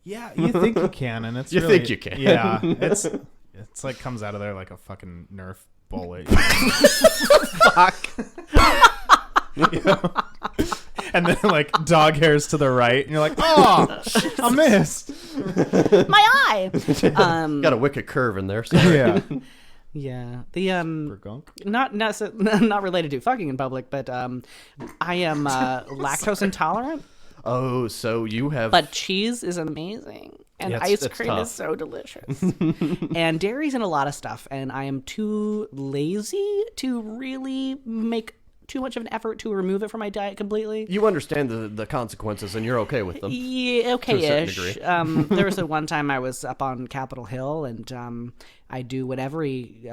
[SPEAKER 1] Yeah, you think you can, and it's
[SPEAKER 3] You
[SPEAKER 1] really,
[SPEAKER 3] think you can.
[SPEAKER 1] Yeah, it's like comes out of there like a fucking Nerf bullet.
[SPEAKER 2] Fuck.
[SPEAKER 1] You know? And then like dog hairs to the right, and you're like, oh, I missed.
[SPEAKER 2] My eye.
[SPEAKER 3] Got a wicked curve in there. So.
[SPEAKER 1] Yeah,
[SPEAKER 2] Yeah. The
[SPEAKER 1] Bergunk.
[SPEAKER 2] not related to fucking in public, but I am lactose intolerant.
[SPEAKER 3] Oh, so you have.
[SPEAKER 2] But cheese is amazing. And
[SPEAKER 3] Yeah,
[SPEAKER 2] ice
[SPEAKER 3] it's
[SPEAKER 2] cream
[SPEAKER 3] tough.
[SPEAKER 2] is so delicious. And dairy's in a lot of stuff. And I am too lazy to really make too much of an effort to remove it from my diet completely.
[SPEAKER 3] You understand the consequences, and you're okay with them.
[SPEAKER 2] Yeah,
[SPEAKER 3] To a certain
[SPEAKER 2] okay-ish.
[SPEAKER 3] degree.
[SPEAKER 2] There was one time I was up on Capitol Hill, and I do what every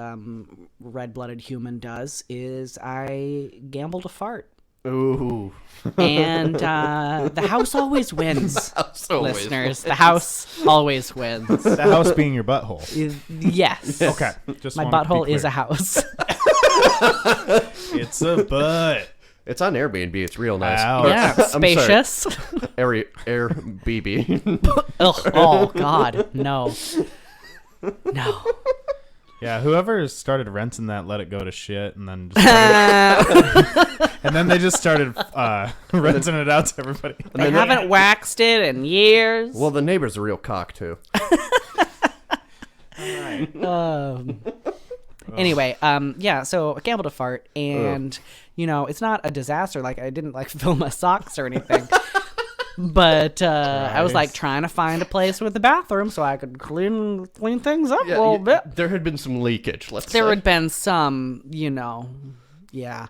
[SPEAKER 2] red-blooded human does, is I gamble to fart.
[SPEAKER 3] Ooh.
[SPEAKER 2] And the house always wins,
[SPEAKER 3] Always
[SPEAKER 2] listeners. The house always wins.
[SPEAKER 1] The house being your butthole.
[SPEAKER 2] Yes.
[SPEAKER 1] Okay, just
[SPEAKER 2] My
[SPEAKER 1] wanted to be
[SPEAKER 2] butthole is
[SPEAKER 1] clear.
[SPEAKER 2] a house.
[SPEAKER 1] It's a butt.
[SPEAKER 3] It's on Airbnb. It's real nice.
[SPEAKER 1] Wow.
[SPEAKER 3] Or-
[SPEAKER 2] Yeah,
[SPEAKER 3] I'm sorry,
[SPEAKER 2] spacious.
[SPEAKER 3] Airbnb.
[SPEAKER 2] Ugh, oh, God, no. No.
[SPEAKER 1] Yeah, whoever started renting that let it go to shit, and then just started, and then they just started renting it out to everybody.
[SPEAKER 2] They haven't waxed it in years.
[SPEAKER 3] Well, the neighbor's a real cock, too.
[SPEAKER 2] Anyway, yeah, so I gambled a fart, and, it's not a disaster. Like, I didn't, fill my socks or anything. But I was,
[SPEAKER 1] Nice.
[SPEAKER 2] trying to find a place with a bathroom so I could clean things up a
[SPEAKER 3] Yeah,
[SPEAKER 2] little bit.
[SPEAKER 3] There had been some leakage, let's
[SPEAKER 2] There
[SPEAKER 3] say.
[SPEAKER 2] had been some, yeah.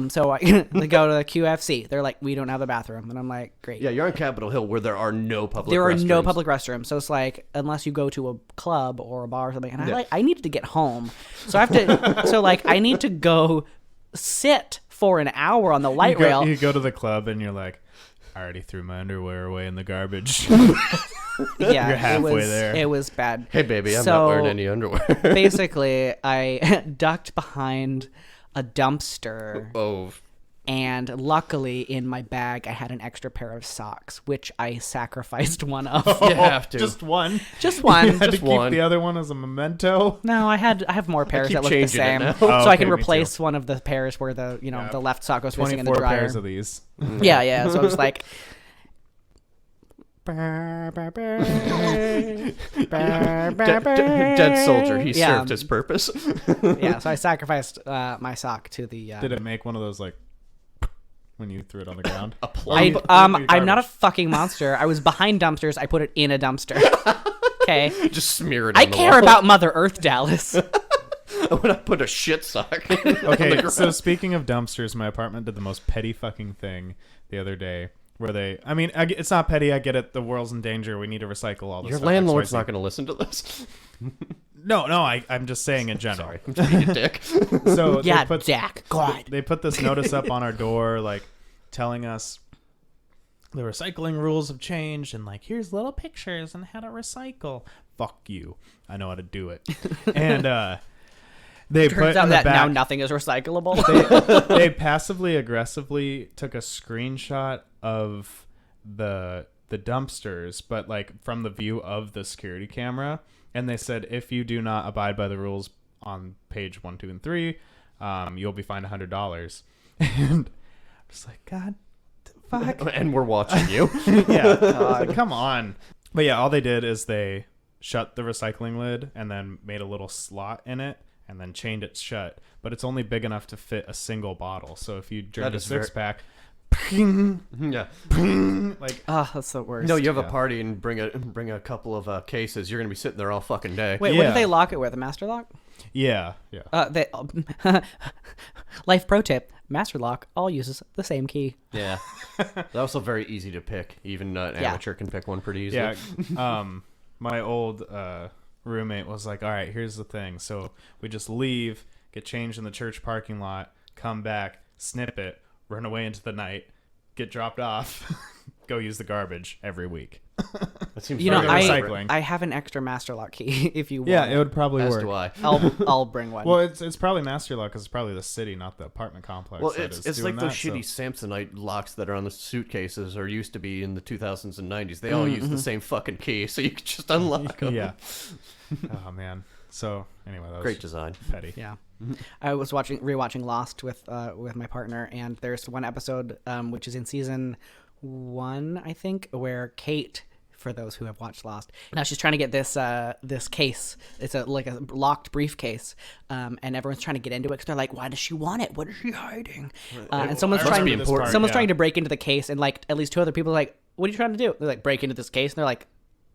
[SPEAKER 2] So I they go to the QFC. They're like, we don't have a bathroom. And I'm like, great.
[SPEAKER 3] Yeah, you're on Capitol Hill where there are no public
[SPEAKER 2] There are no
[SPEAKER 3] restrooms.
[SPEAKER 2] public restrooms, so it's like unless you go to a club or a bar or something. And I needed to get home, so I have to. So I need to go sit for an hour on the light rail.
[SPEAKER 1] You go to the club, and you're like, I already threw my underwear away in the garbage.
[SPEAKER 2] Yeah,
[SPEAKER 1] You're halfway
[SPEAKER 2] it was,
[SPEAKER 1] there.
[SPEAKER 2] It was bad.
[SPEAKER 3] Hey, baby, I'm
[SPEAKER 2] So,
[SPEAKER 3] not wearing any underwear.
[SPEAKER 2] Basically, I ducked behind a dumpster.
[SPEAKER 3] Oh,
[SPEAKER 2] And luckily, in my bag, I had an extra pair of socks, which I sacrificed one of.
[SPEAKER 3] you have to.
[SPEAKER 1] Just one.
[SPEAKER 2] Just one.
[SPEAKER 1] You had to
[SPEAKER 3] Just
[SPEAKER 1] keep
[SPEAKER 3] one.
[SPEAKER 1] the other one as a memento.
[SPEAKER 2] No, I have more pairs
[SPEAKER 3] keep
[SPEAKER 2] that look the
[SPEAKER 3] changing it
[SPEAKER 2] same,
[SPEAKER 3] now.
[SPEAKER 2] so
[SPEAKER 1] Oh,
[SPEAKER 2] I can
[SPEAKER 1] okay, me
[SPEAKER 2] replace one of the pairs where the the left sock was missing in the
[SPEAKER 1] 24
[SPEAKER 2] dryer.
[SPEAKER 1] pairs of these.
[SPEAKER 2] Yeah. So I was like,
[SPEAKER 3] Dead soldier. He
[SPEAKER 2] Yeah.
[SPEAKER 3] served his purpose.
[SPEAKER 2] yeah. So I sacrificed my sock to the.
[SPEAKER 1] Did it make one of those like when you threw it on the ground?
[SPEAKER 3] A plump.
[SPEAKER 2] I'm not a fucking monster. I was behind dumpsters. I put it in a dumpster. Okay.
[SPEAKER 3] Just smear it on
[SPEAKER 2] I
[SPEAKER 3] the
[SPEAKER 2] care
[SPEAKER 3] wall.
[SPEAKER 2] about Mother Earth, Dallas.
[SPEAKER 3] when I put a shit sock.
[SPEAKER 1] Okay, so speaking of dumpsters, my apartment did the most petty fucking thing the other day. Where it's not petty. I get it. The world's in danger. We need to recycle all this
[SPEAKER 3] Your
[SPEAKER 1] stuff.
[SPEAKER 3] landlord's
[SPEAKER 1] XYZ.
[SPEAKER 3] not going to listen to this.
[SPEAKER 1] No, I'm just saying in general.
[SPEAKER 3] Sorry, I'm just being a dick.
[SPEAKER 1] So
[SPEAKER 2] Yeah, Jack. God.
[SPEAKER 1] they put this notice up on our door, like telling us the recycling rules have changed, and like here's little pictures on how to recycle. Fuck you. I know how to do it. And they put
[SPEAKER 2] Turns out
[SPEAKER 1] in the
[SPEAKER 2] that now
[SPEAKER 1] back,
[SPEAKER 2] nothing is recyclable.
[SPEAKER 1] they passively aggressively took a screenshot of the dumpsters, but like from the view of the security camera, and they said if you do not abide by the rules on page 1, 2, and 3, you'll be fined $100. And I'm just like, God, fuck.
[SPEAKER 3] And we're watching you.
[SPEAKER 1] Yeah, come on. But yeah, all they did is they shut the recycling lid and then made a little slot in it and then chained it shut. But it's only big enough to fit a single bottle. So if you drink
[SPEAKER 3] That
[SPEAKER 1] a
[SPEAKER 3] is very-
[SPEAKER 1] 6-pack,
[SPEAKER 3] Yeah.
[SPEAKER 1] like
[SPEAKER 2] Oh, that's the worst.
[SPEAKER 3] No, you have a
[SPEAKER 1] Yeah.
[SPEAKER 3] party and bring a couple of cases. You're gonna be sitting there all fucking day.
[SPEAKER 2] Wait, what
[SPEAKER 1] Yeah.
[SPEAKER 2] did they lock it with? A master lock?
[SPEAKER 1] yeah.
[SPEAKER 2] Life pro tip: master lock all uses the same key.
[SPEAKER 3] Yeah. They're also very easy to pick. Even an amateur can pick one pretty easily.
[SPEAKER 1] Yeah. My old roommate was like, all right, here's the thing. So we just leave, get changed in the church parking lot, come back, snip it, run away into the night, get dropped off, go use the garbage every week.
[SPEAKER 3] That seems
[SPEAKER 2] You know,
[SPEAKER 3] very
[SPEAKER 1] recycling.
[SPEAKER 2] I have an extra master lock key. If you want,
[SPEAKER 1] Yeah, it would probably
[SPEAKER 3] As
[SPEAKER 1] work.
[SPEAKER 3] do I.
[SPEAKER 2] I'll bring one.
[SPEAKER 1] Well, it's probably master lock because it's probably the city, not the apartment complex.
[SPEAKER 3] Well,
[SPEAKER 1] that
[SPEAKER 3] it's
[SPEAKER 1] is
[SPEAKER 3] like
[SPEAKER 1] doing
[SPEAKER 3] those
[SPEAKER 1] that,
[SPEAKER 3] shitty
[SPEAKER 1] so-
[SPEAKER 3] Samsonite locks that are on the suitcases or used to be in the 2000s and 90s. They all use the same fucking key, so you can just unlock them.
[SPEAKER 1] Yeah. Oh man. So anyway, that was
[SPEAKER 3] Great design.
[SPEAKER 1] petty.
[SPEAKER 2] Yeah, I was rewatching Lost with my partner, and there's one episode which is in season 1, I think, where Kate, for those who have watched Lost, now she's trying to get this case. It's like a locked briefcase, and everyone's trying to get into it because they're like, "Why does she want it? What is she hiding?" And someone's
[SPEAKER 1] I
[SPEAKER 2] trying
[SPEAKER 1] remember this part,
[SPEAKER 2] someone's
[SPEAKER 1] yeah.
[SPEAKER 2] trying to break into the case, and like at least 2 other people are like, "What are you trying to do?" They're like, "Break into this case," and they're like,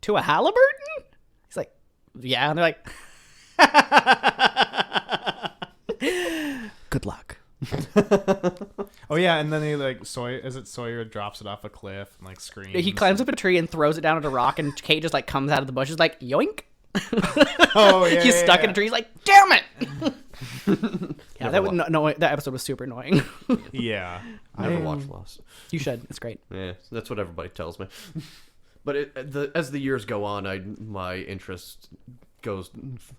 [SPEAKER 2] "To a Halliburton?" He's like, "Yeah," and they're like. Good luck.
[SPEAKER 1] Oh yeah, and then they like Sawyer drops it off a cliff and like screams.
[SPEAKER 2] He climbs up a tree and throws it down at a rock, and Kate just like comes out of the bushes like yoink.
[SPEAKER 1] Oh yeah.
[SPEAKER 2] He's
[SPEAKER 1] yeah,
[SPEAKER 2] stuck
[SPEAKER 1] yeah.
[SPEAKER 2] in a tree. He's like, damn it. Yeah,
[SPEAKER 3] Never
[SPEAKER 2] that episode was super annoying.
[SPEAKER 1] Yeah.
[SPEAKER 3] Never watched Lost.
[SPEAKER 2] You should. It's great.
[SPEAKER 3] Yeah, that's what everybody tells me. But as the years go on, my interest goes,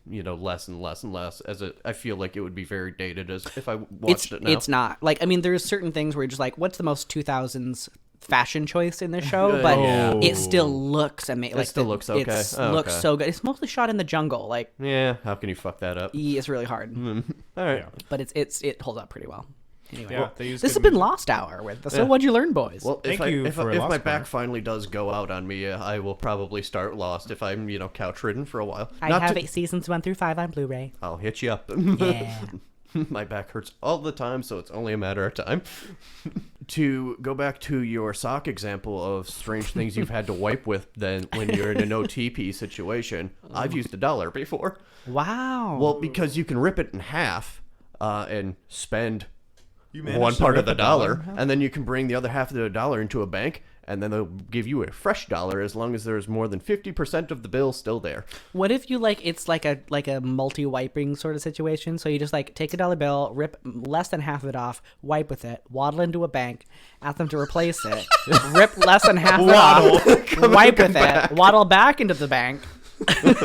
[SPEAKER 3] less and less and less. I feel like it would be very dated as if I watched it now.
[SPEAKER 2] It's not like, I mean, there's certain things where you're just like, what's the most 2000s fashion choice in this show? But
[SPEAKER 1] Yeah.
[SPEAKER 2] it still looks amazing. Like,
[SPEAKER 3] still looks okay.
[SPEAKER 2] It
[SPEAKER 3] Oh,
[SPEAKER 2] looks
[SPEAKER 3] okay.
[SPEAKER 2] so good. It's mostly shot in the jungle. Like,
[SPEAKER 3] Yeah, how can you fuck that up?
[SPEAKER 2] it's really hard,
[SPEAKER 3] All right.
[SPEAKER 1] Yeah.
[SPEAKER 2] but it holds up pretty well. Anyway,
[SPEAKER 1] Yeah, they use
[SPEAKER 2] this has
[SPEAKER 1] good
[SPEAKER 2] been
[SPEAKER 1] music.
[SPEAKER 2] Lost Hour with. So what'd you learn, boys?
[SPEAKER 3] Well,
[SPEAKER 1] Thank
[SPEAKER 3] if
[SPEAKER 1] you
[SPEAKER 3] if
[SPEAKER 1] for
[SPEAKER 3] my
[SPEAKER 1] Lost
[SPEAKER 3] back
[SPEAKER 1] Corner.
[SPEAKER 3] finally does go out on me, I will probably start Lost if I'm, couch ridden for a while.
[SPEAKER 2] I have 8 seasons 1 through 5 on Blu-ray.
[SPEAKER 3] I'll hit you up.
[SPEAKER 2] Yeah.
[SPEAKER 3] My back hurts all the time, so it's only a matter of time. To go back to your sock example of strange things you've had to wipe with then when you're in an OTP situation, I've used $1 before.
[SPEAKER 2] Wow.
[SPEAKER 3] Well, because you can rip it in half and spend
[SPEAKER 1] You managed
[SPEAKER 3] one
[SPEAKER 1] to
[SPEAKER 3] part of
[SPEAKER 1] rip
[SPEAKER 3] the
[SPEAKER 1] a dollar
[SPEAKER 3] dollar, and then you can bring the other half of the dollar into a bank, and then they'll give you a fresh dollar as long as there's more than 50% of the bill still there.
[SPEAKER 2] What if you it's like a multi-wiping sort of situation? So you just like take a dollar bill, rip less than half of it off, wipe with it, waddle into a bank, ask them to replace it, rip less than half of it off, wipe with it, waddle back into the bank.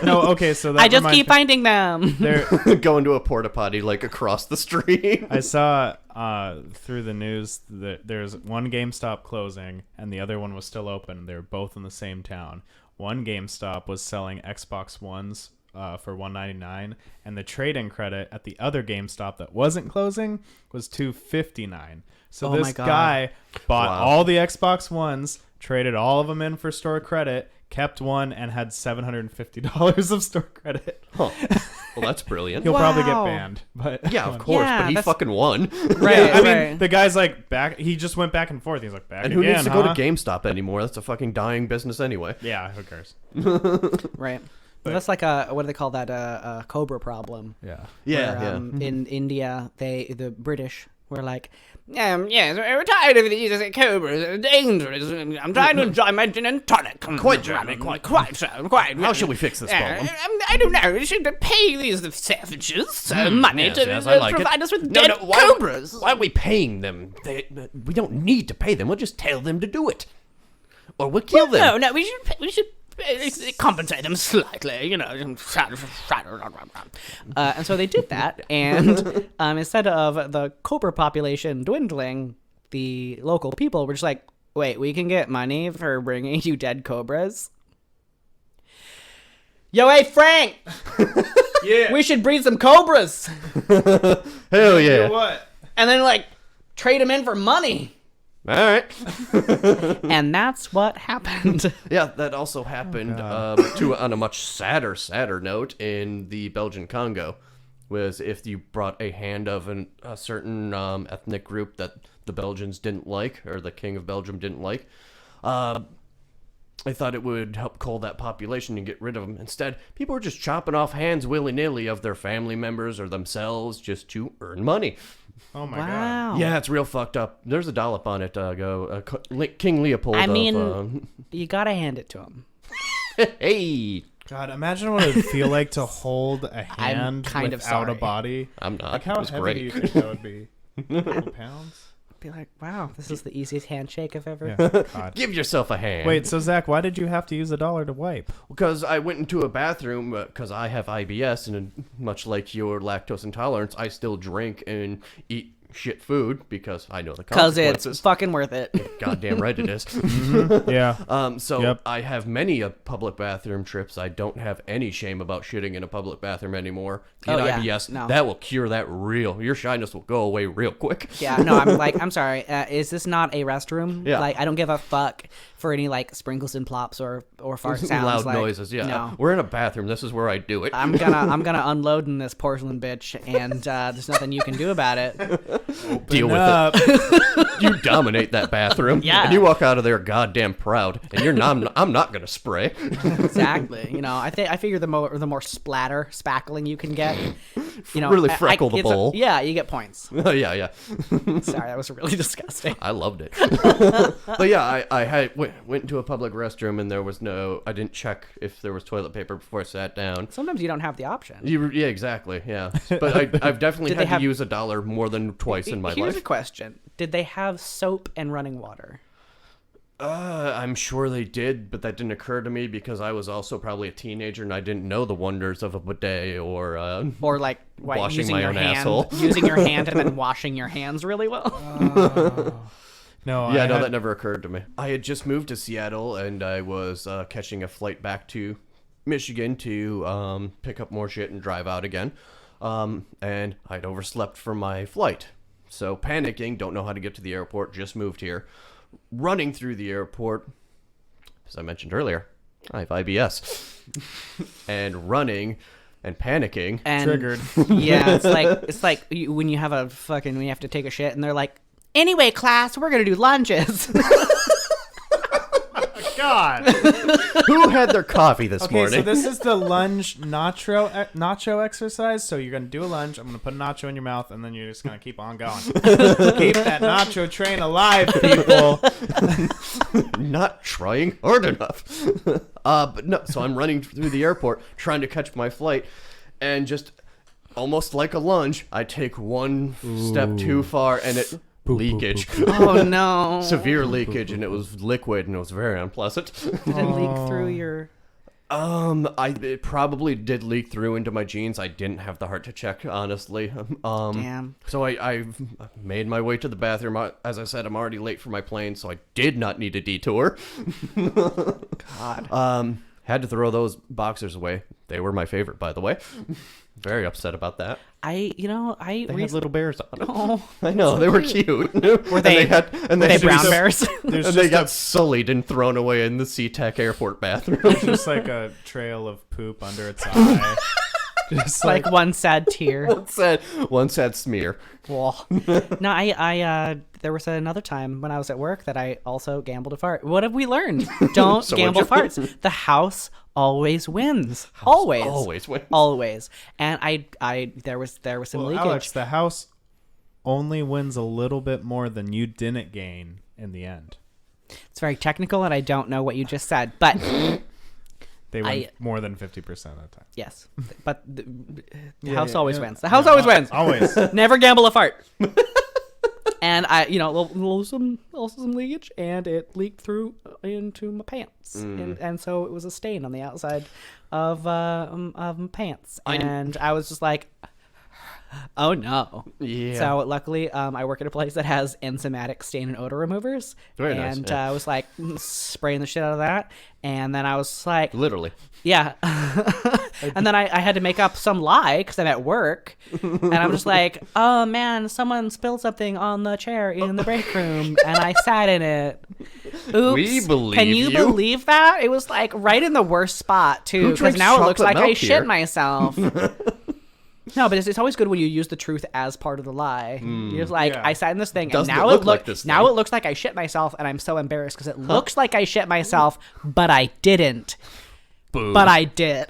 [SPEAKER 1] No, okay, so that
[SPEAKER 2] I just
[SPEAKER 1] reminds
[SPEAKER 2] keep
[SPEAKER 1] me-
[SPEAKER 2] finding them.
[SPEAKER 1] there
[SPEAKER 3] Go into a porta potty across the street.
[SPEAKER 1] I saw through the news that there's one GameStop closing and the other one was still open. They were both in the same town. One GameStop was selling Xbox Ones for $199, and the trade-in credit at the other GameStop that wasn't closing was $259. So
[SPEAKER 2] Oh my
[SPEAKER 1] this
[SPEAKER 2] God.
[SPEAKER 1] guy bought
[SPEAKER 3] Wow.
[SPEAKER 1] all the Xbox Ones, traded all of them in for store credit, kept one, and had $750 of store credit.
[SPEAKER 3] Huh. Well, that's brilliant.
[SPEAKER 1] He'll probably get
[SPEAKER 2] Wow.
[SPEAKER 1] banned, but
[SPEAKER 3] Yeah, of course,
[SPEAKER 2] Yeah,
[SPEAKER 3] but he
[SPEAKER 2] that's-
[SPEAKER 3] fucking won.
[SPEAKER 2] Right,
[SPEAKER 1] I mean,
[SPEAKER 2] right.
[SPEAKER 1] the guy's like back. He just went back and forth. He's like back
[SPEAKER 3] And who
[SPEAKER 1] again,
[SPEAKER 3] needs to go
[SPEAKER 1] huh?
[SPEAKER 3] to GameStop anymore? That's a fucking dying business anyway.
[SPEAKER 1] Yeah, who cares?
[SPEAKER 2] Right. That's like a what do they call that? A cobra problem.
[SPEAKER 1] Yeah.
[SPEAKER 3] Yeah,
[SPEAKER 2] Where,
[SPEAKER 3] yeah.
[SPEAKER 2] In India, the British were like, yes, we're tired of these cobras. They're dangerous. I'm trying to enjoy my gin and tonic.
[SPEAKER 3] Quite, Jeremy, quite.
[SPEAKER 2] Quite.
[SPEAKER 3] How shall we fix this problem?
[SPEAKER 2] I don't know. We should pay these savages money
[SPEAKER 3] Yes,
[SPEAKER 2] to
[SPEAKER 3] yes, I like
[SPEAKER 2] provide
[SPEAKER 3] it.
[SPEAKER 2] us with
[SPEAKER 3] No,
[SPEAKER 2] dead
[SPEAKER 3] no, why-
[SPEAKER 2] cobras.
[SPEAKER 3] Why are we paying them? We don't need to pay them. We'll just tell them to do it. Or we'll kill them.
[SPEAKER 2] No, we should compensate them slightly, you know. And so they did that, and instead of the cobra population dwindling, the local people were just like, wait, we can get money for bringing you dead cobras? Yo, hey, Frank!
[SPEAKER 1] Yeah.
[SPEAKER 2] We should breed some cobras!
[SPEAKER 3] Hell yeah.
[SPEAKER 1] What?
[SPEAKER 2] And then, like, trade them in for money!
[SPEAKER 3] All right.
[SPEAKER 2] And that's what happened.
[SPEAKER 3] Yeah, that also happened on a much sadder note in the Belgian Congo, was if you brought a hand of a certain ethnic group that the Belgians didn't like, or the king of Belgium didn't like, I thought it would help cull that population and get rid of them. Instead, people were just chopping off hands willy-nilly of their family members or themselves just to earn money.
[SPEAKER 1] Oh my god.
[SPEAKER 2] Wow.
[SPEAKER 3] Yeah, it's real fucked up. There's a dollop on it. King Leopold.
[SPEAKER 2] I mean, you gotta hand it to him.
[SPEAKER 3] Hey,
[SPEAKER 1] God, imagine what it would feel like to hold a hand
[SPEAKER 2] kind of
[SPEAKER 1] without a
[SPEAKER 2] sorry.
[SPEAKER 1] body.
[SPEAKER 3] I'm not.
[SPEAKER 1] Like, how
[SPEAKER 3] it was
[SPEAKER 1] heavy
[SPEAKER 3] great.
[SPEAKER 1] do you think that would be? A couple pounds?
[SPEAKER 2] Be like, wow, this is the easiest handshake I've ever.
[SPEAKER 1] Yeah. God.
[SPEAKER 3] Give yourself a hand.
[SPEAKER 1] Wait, so Zach, why did you have to use $1 to wipe?
[SPEAKER 3] Because I went into a bathroom because I have IBS, and much like your lactose intolerance, I still drink and eat shit food because I know the
[SPEAKER 2] Because
[SPEAKER 3] consequences.
[SPEAKER 2] it's fucking worth it.
[SPEAKER 3] Goddamn right it is.
[SPEAKER 1] Yeah.
[SPEAKER 3] So
[SPEAKER 1] Yep.
[SPEAKER 3] I have many public bathroom trips. I don't have any shame about shitting in a public bathroom anymore. Get
[SPEAKER 2] Oh, yeah.
[SPEAKER 3] IBS.
[SPEAKER 2] No.
[SPEAKER 3] That will cure that real. Your shyness will go away real quick.
[SPEAKER 2] Yeah, no, I'm sorry. Is this not a restroom?
[SPEAKER 3] Yeah.
[SPEAKER 2] Like, I don't give a fuck for any, like, sprinkles and plops or fart sounds.
[SPEAKER 3] Loud
[SPEAKER 2] like,
[SPEAKER 3] noises. Yeah.
[SPEAKER 2] No.
[SPEAKER 3] We're in a bathroom. This is where I do it.
[SPEAKER 2] I'm gonna unload in this porcelain bitch, and there's nothing you can do about it.
[SPEAKER 3] Deal with
[SPEAKER 1] Up.
[SPEAKER 3] it. You dominate that bathroom.
[SPEAKER 2] Yeah.
[SPEAKER 3] And you walk out of there goddamn proud. And you're not. I'm not gonna spray.
[SPEAKER 2] Exactly. You know, I figure the more splatter spackling you can get, you know,
[SPEAKER 3] Really freckle the
[SPEAKER 2] it's a-
[SPEAKER 3] bowl.
[SPEAKER 2] yeah, you get points.
[SPEAKER 3] Yeah.
[SPEAKER 2] Sorry, that was really disgusting.
[SPEAKER 3] I loved it. But yeah, I went into a public restroom and there was no. I didn't check if there was toilet paper before I sat down.
[SPEAKER 2] Sometimes you don't have the option.
[SPEAKER 3] Yeah, exactly. Yeah, but I've definitely
[SPEAKER 2] Did
[SPEAKER 3] had
[SPEAKER 2] they have-
[SPEAKER 3] to use $1 more than twice in my
[SPEAKER 2] Here's a
[SPEAKER 3] life.
[SPEAKER 2] question: did they have soap and running water?
[SPEAKER 3] I'm sure they did, but that didn't occur to me because I was also probably a teenager and I didn't know the wonders of a bidet or
[SPEAKER 2] Or like
[SPEAKER 3] Washing
[SPEAKER 2] using
[SPEAKER 3] my
[SPEAKER 2] your
[SPEAKER 3] own
[SPEAKER 2] hand,
[SPEAKER 3] asshole.
[SPEAKER 2] using your hand and then washing your hands really well.
[SPEAKER 1] No,
[SPEAKER 3] Yeah,
[SPEAKER 1] I
[SPEAKER 3] no,
[SPEAKER 1] had-
[SPEAKER 3] that never occurred to me. I had just moved to Seattle, and I was catching a flight back to Michigan to pick up more shit and drive out again. And I'd overslept for my flight. So panicking, don't know how to get to the airport, just moved here. Running through the airport, as I mentioned earlier, I have IBS. And running and panicking.
[SPEAKER 2] And
[SPEAKER 1] Triggered.
[SPEAKER 2] Yeah, it's like when you have when you have to take a shit and they're like, anyway, class, we're gonna do lunges.
[SPEAKER 1] God.
[SPEAKER 3] Who had their coffee this
[SPEAKER 1] Okay,
[SPEAKER 3] morning?
[SPEAKER 1] so this is the lunge nacho exercise. So you're gonna do a lunge. I'm gonna put a nacho in your mouth, and then you're just gonna keep on going. Keep that nacho train alive, people.
[SPEAKER 3] Not trying hard enough. But no, so I'm running through the airport trying to catch my flight, and just almost like a lunge, I take one step too far, and it leakage,
[SPEAKER 2] Oh no!
[SPEAKER 3] severe leakage, and it was liquid, and it was very unpleasant.
[SPEAKER 2] Did it leak through your?
[SPEAKER 3] It probably did leak through into my jeans. I didn't have the heart to check, honestly.
[SPEAKER 2] Damn.
[SPEAKER 3] So I made my way to the bathroom. As I said, I'm already late for my plane, so I did not need a detour.
[SPEAKER 2] God.
[SPEAKER 3] Had to throw those boxers away. They were my favorite, by the way. Very upset about that.
[SPEAKER 2] They
[SPEAKER 3] They had little bears on them.
[SPEAKER 2] Oh,
[SPEAKER 3] I know, they were cute. Were
[SPEAKER 2] they-
[SPEAKER 3] and
[SPEAKER 2] were they brown
[SPEAKER 3] just-
[SPEAKER 2] bears?
[SPEAKER 1] There's
[SPEAKER 3] And they
[SPEAKER 1] just,
[SPEAKER 3] got sullied and thrown away in the SeaTac airport bathroom.
[SPEAKER 1] just like a trail of poop under its eye. Just
[SPEAKER 2] like one sad tear.
[SPEAKER 3] One sad smear.
[SPEAKER 2] Whoa. No, I there was another time when I was at work that I also gambled a fart. What have we learned? Don't
[SPEAKER 3] So
[SPEAKER 2] gamble
[SPEAKER 3] what'd
[SPEAKER 2] farts. The house always wins. Always.
[SPEAKER 3] Always wins.
[SPEAKER 2] Always. And I there was some
[SPEAKER 1] well,
[SPEAKER 2] leakage.
[SPEAKER 1] Alex, the house only wins a little bit more than you didn't gain in the end.
[SPEAKER 2] It's very technical, and I don't know what you just said, but
[SPEAKER 1] They win more than 50% of the time.
[SPEAKER 2] yes. But the house always wins. The house always wins.
[SPEAKER 1] Always.
[SPEAKER 2] Never gamble a fart. And I, some leakage, and it leaked through into my pants, and so it was a stain on the outside of my pants, and I was just like, oh no.
[SPEAKER 3] Yeah.
[SPEAKER 2] So luckily, I work at a place that has enzymatic stain and odor removers,
[SPEAKER 3] Very nice,
[SPEAKER 2] and
[SPEAKER 3] yeah.
[SPEAKER 2] I was like spraying the shit out of that, and then I was like,
[SPEAKER 3] Literally.
[SPEAKER 2] yeah. And then I had to make up some lie because I'm at work. And I'm just like, oh man, someone spilled something on the chair in the break room and I sat in it. Oops.
[SPEAKER 3] We believe
[SPEAKER 2] Can you
[SPEAKER 3] you.
[SPEAKER 2] believe that? It was like right in the worst spot too. Because
[SPEAKER 3] drinks
[SPEAKER 2] now it looks
[SPEAKER 3] chocolate
[SPEAKER 2] like I
[SPEAKER 3] milk
[SPEAKER 2] shit
[SPEAKER 3] here?
[SPEAKER 2] myself. No, but it's always good when you use the truth as part of the lie. You're just like,
[SPEAKER 1] Yeah.
[SPEAKER 2] I sat in this thing, and
[SPEAKER 3] Doesn't
[SPEAKER 2] now
[SPEAKER 3] it look
[SPEAKER 2] it
[SPEAKER 3] like this
[SPEAKER 2] now
[SPEAKER 3] thing?
[SPEAKER 2] it looks like I shit myself, and I'm so embarrassed because it looks like I shit myself, but I didn't.
[SPEAKER 3] Boom.
[SPEAKER 2] But I did.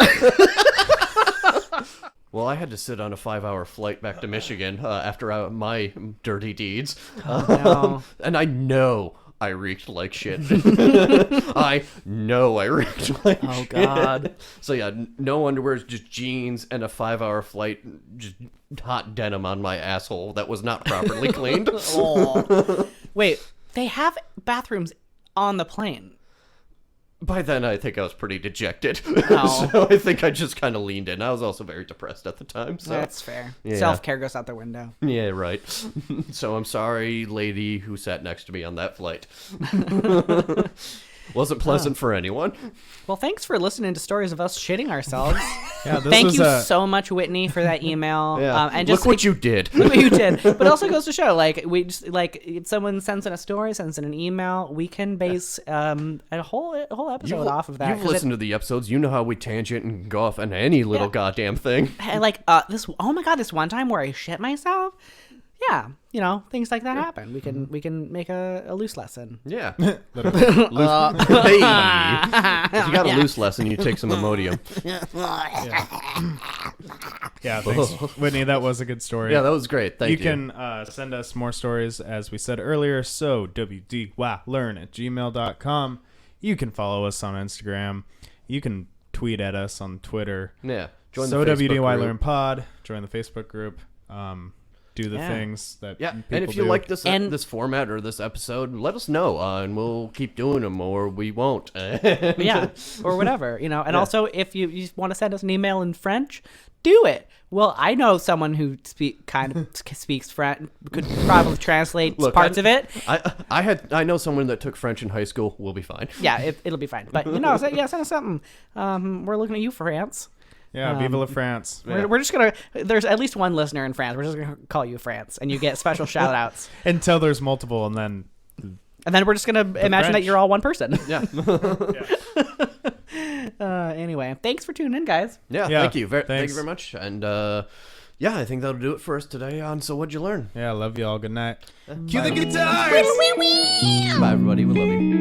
[SPEAKER 3] Well, I had to sit on a 5-hour flight back to Michigan after my dirty deeds.
[SPEAKER 2] No.
[SPEAKER 3] And I know I reeked like shit. I know I reeked like
[SPEAKER 2] Oh,
[SPEAKER 3] shit.
[SPEAKER 2] God.
[SPEAKER 3] So yeah, no underwear, just jeans and a 5-hour flight, just hot denim on my asshole that was not properly cleaned.
[SPEAKER 2] Oh. Wait, they have bathrooms on the plane.
[SPEAKER 3] By then, I think I was pretty dejected.
[SPEAKER 2] Oh.
[SPEAKER 3] So I think I just kind of leaned in. I was also very depressed at the time. So
[SPEAKER 2] That's fair.
[SPEAKER 3] Yeah.
[SPEAKER 2] Self-care goes out the window.
[SPEAKER 3] yeah, right. So I'm sorry, lady who sat next to me on that flight. Wasn't pleasant for anyone.
[SPEAKER 2] Well, thanks for listening to stories of us shitting ourselves.
[SPEAKER 1] Yeah, this
[SPEAKER 2] Thank
[SPEAKER 1] was
[SPEAKER 2] you
[SPEAKER 1] a,
[SPEAKER 2] so much, Whitney, for that email.
[SPEAKER 3] Yeah.
[SPEAKER 2] And just
[SPEAKER 3] Look what you did.
[SPEAKER 2] look what you did. But it also goes to show, like, we just like if someone sends in a story, sends in an email, we can base a whole episode off of that.
[SPEAKER 3] You've
[SPEAKER 2] 'cause
[SPEAKER 3] listened to the episodes. You know how we tangent and go off on any little
[SPEAKER 2] Yeah.
[SPEAKER 3] goddamn thing.
[SPEAKER 2] And like this. Oh my god, this one time where I shit myself. Yeah, things like that happen. We can make a loose lesson.
[SPEAKER 3] Yeah.
[SPEAKER 1] literally.
[SPEAKER 3] Hey. If you got a loose lesson, you take some Imodium.
[SPEAKER 1] Yeah, thanks, Whitney. That was a good story.
[SPEAKER 3] Yeah, that was great. Thank you.
[SPEAKER 1] You can send us more stories, as we said earlier. So, wdylearn@gmail.com. You can follow us on Instagram. You can tweet at us on Twitter.
[SPEAKER 3] Yeah. Join
[SPEAKER 1] So,
[SPEAKER 3] the Facebook
[SPEAKER 1] WDY
[SPEAKER 3] group.
[SPEAKER 1] Learn Pod. Join the Facebook group. Do the
[SPEAKER 2] Yeah.
[SPEAKER 1] things that
[SPEAKER 3] Yeah,
[SPEAKER 1] people
[SPEAKER 3] and if you
[SPEAKER 1] do.
[SPEAKER 3] like this
[SPEAKER 2] And-
[SPEAKER 3] this format or this episode, let us know, and we'll keep doing them, or we won't.
[SPEAKER 2] Yeah, or whatever, And also, if you want to send us an email in French, do it. Well, I know someone who speaks French, could probably translate
[SPEAKER 3] Look,
[SPEAKER 2] parts of it.
[SPEAKER 3] I know someone that took French in high school. We'll be fine.
[SPEAKER 2] Yeah, it'll be fine. But send us something. We're looking at you, France.
[SPEAKER 1] Yeah, Vive la France.
[SPEAKER 2] We're just gonna. There's at least one listener in France. We're just gonna call you France, and you get special shout outs.
[SPEAKER 1] Until there's multiple, and then
[SPEAKER 2] And then we're just gonna imagine that
[SPEAKER 1] French.
[SPEAKER 2] you're all one person.
[SPEAKER 3] Yeah.
[SPEAKER 2] Anyway, thanks for tuning in, guys.
[SPEAKER 3] Yeah,
[SPEAKER 1] Yeah,
[SPEAKER 3] thank you. Thank
[SPEAKER 1] thanks.
[SPEAKER 3] you very much. And yeah, I think that'll do it for us today on So What'd You Learn?
[SPEAKER 1] yeah, love you all. Good night.
[SPEAKER 3] Cue the guitars! Bye, everybody. We love you.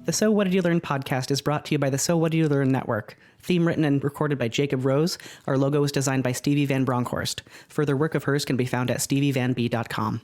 [SPEAKER 2] The So What Did You Learn podcast is brought to you by the So What Did You Learn Network. Theme written and recorded by Jacob Rose. Our logo was designed by Stevie Van Bronckhorst. Further work of hers can be found at stevievanb.com.